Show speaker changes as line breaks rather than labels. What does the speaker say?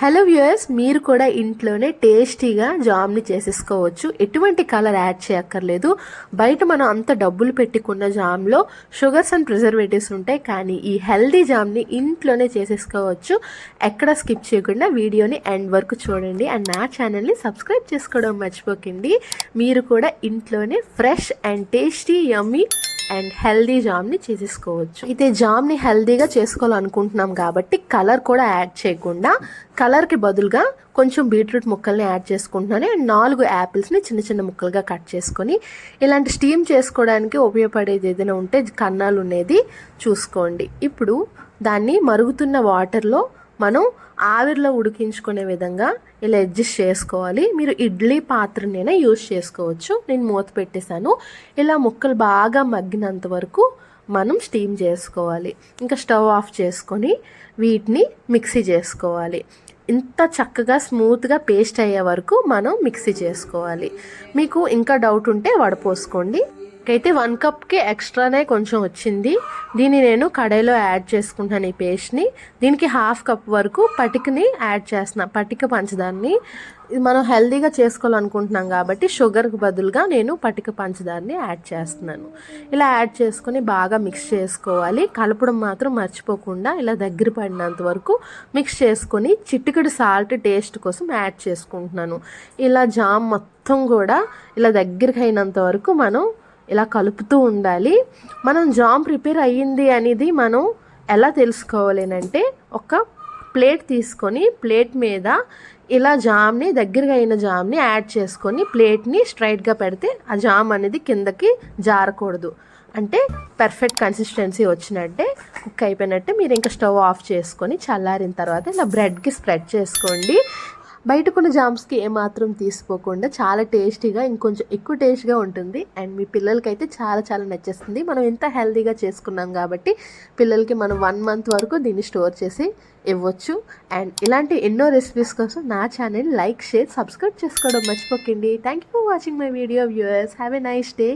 Hello viewers, మీరు కూడా ఇంట్లోనే టేస్టీగా జామ్ని చేసేసుకోవచ్చు. ఎటువంటి కలర్ యాడ్ చేయక్కర్లేదు. బయట మనం అంత డబ్బులు పెట్టుకున్న జామ్లో షుగర్స్ అండ్ ప్రిజర్వేటివ్స్ ఉంటాయి, కానీ ఈ హెల్దీ జామ్ని ఇంట్లోనే చేసేసుకోవచ్చు. ఎక్కడ స్కిప్ చేయకుండా వీడియోని ఎండ్ వరకు చూడండి అండ్ నా ఛానల్ని సబ్స్క్రైబ్ చేసుకోవడం మర్చిపోకండి. మీరు కూడా ఇంట్లోనే fresh and tasty yummy and healthy జామ్ని చేసేసుకోవచ్చు. అయితే జామ్ని హెల్దీగా చేసుకోవాలనుకుంటున్నాం కాబట్టి కలర్ కూడా యాడ్ చేయకుండా కలర్కి బదులుగా కొంచెం బీట్రూట్ ముక్కల్ని యాడ్ చేసుకుంటున్నాను అండ్ 4 యాపిల్స్ని చిన్న చిన్న ముక్కలుగా కట్ చేసుకొని ఇలాంటి స్టీమ్ చేసుకోవడానికి ఉపయోగపడేది ఏదైనా ఉంటే కన్నాలు ఉండేది చూసుకోండి. ఇప్పుడు దాన్ని మరుగుతున్న వాటర్లో మనం ఆవిరిలో ఉడికించుకునే విధంగా ఇలా అడ్జస్ట్ చేసుకోవాలి. మీరు ఇడ్లీ పాత్రనైనా యూజ్ చేసుకోవచ్చు. నేను మూత పెట్టేశాను. ఇలా ముక్కలు బాగా మగ్గినంత వరకు మనం స్టీమ్ చేసుకోవాలి. ఇంకా స్టవ్ ఆఫ్ చేసుకొని వీటిని మిక్సీ చేసుకోవాలి. ఇంత చక్కగా స్మూత్గా పేస్ట్ అయ్యే వరకు మనం మిక్సీ చేసుకోవాలి. మీకు ఇంకా డౌట్ ఉంటే వడపోసుకోండి. అయితే 1 కప్కి ఎక్స్ట్రానే కొంచెం వచ్చింది. దీన్ని నేను కడాయిలో యాడ్ చేసుకుంటాను ఈ పేస్ట్ని. దీనికి 1/2 కప్ వరకు పటికని యాడ్ చేస్తున్నా. పటిక పంచదారని మనం హెల్దీగా చేసుకోవాలనుకుంటున్నాం కాబట్టి షుగర్కి బదులుగా నేను పటిక పంచదారని యాడ్ చేస్తున్నాను. ఇలా యాడ్ చేసుకొని బాగా మిక్స్ చేసుకోవాలి. కలపడం మాత్రం మర్చిపోకుండా ఇలా దగ్గర పడినంత వరకు మిక్స్ చేసుకొని చిటికెడు సాల్ట్ టేస్ట్ కోసం యాడ్ చేసుకుంటున్నాను. ఇలా జామ్ మొత్తం కూడా ఇలా దగ్గరికి అయినంత వరకు మనం ఇలా కలుపుతూ ఉండాలి. మనం జామ్ ప్రిపేర్ అయ్యింది అనేది మనం ఎలా తెలుసుకోవాలి అంటే, ఒక ప్లేట్ తీసుకొని ప్లేట్ మీద ఇలా జామ్ని దగ్గరగా అయిన జామ్ని యాడ్ చేసుకొని ప్లేట్ని స్ట్రైట్గా పెడితే ఆ జామ్ అనేది కిందకి జారకూడదు. అంటే పర్ఫెక్ట్ కన్సిస్టెన్సీ వచ్చినట్టే, కుక్ అయిపోయినట్టే. మీరు ఇంకా స్టవ్ ఆఫ్ చేసుకొని చల్లారిన తర్వాత ఇలా బ్రెడ్కి స్ప్రెడ్ చేసుకోండి. బయట కొన్ని జామ్స్కి ఏమాత్రం తీసుకోకుండా చాలా టేస్టీగా ఇంకొంచెం ఎక్కువ టేస్ట్గా ఉంటుంది అండ్ మీ పిల్లలకైతే చాలా చాలా నచ్చేస్తుంది. మనం ఎంత హెల్తీగా చేసుకున్నాం కాబట్టి పిల్లలకి మనం 1 మంత్ వరకు దీన్ని స్టోర్ చేసి ఇవ్వచ్చు. అండ్ ఇలాంటి ఎన్నో రెసిపీస్ కోసం నా ఛానల్ లైక్, షేర్, సబ్స్క్రైబ్ చేసుకోవడం మర్చిపోకండి. Thank you for watching my video viewers. Have a nice day.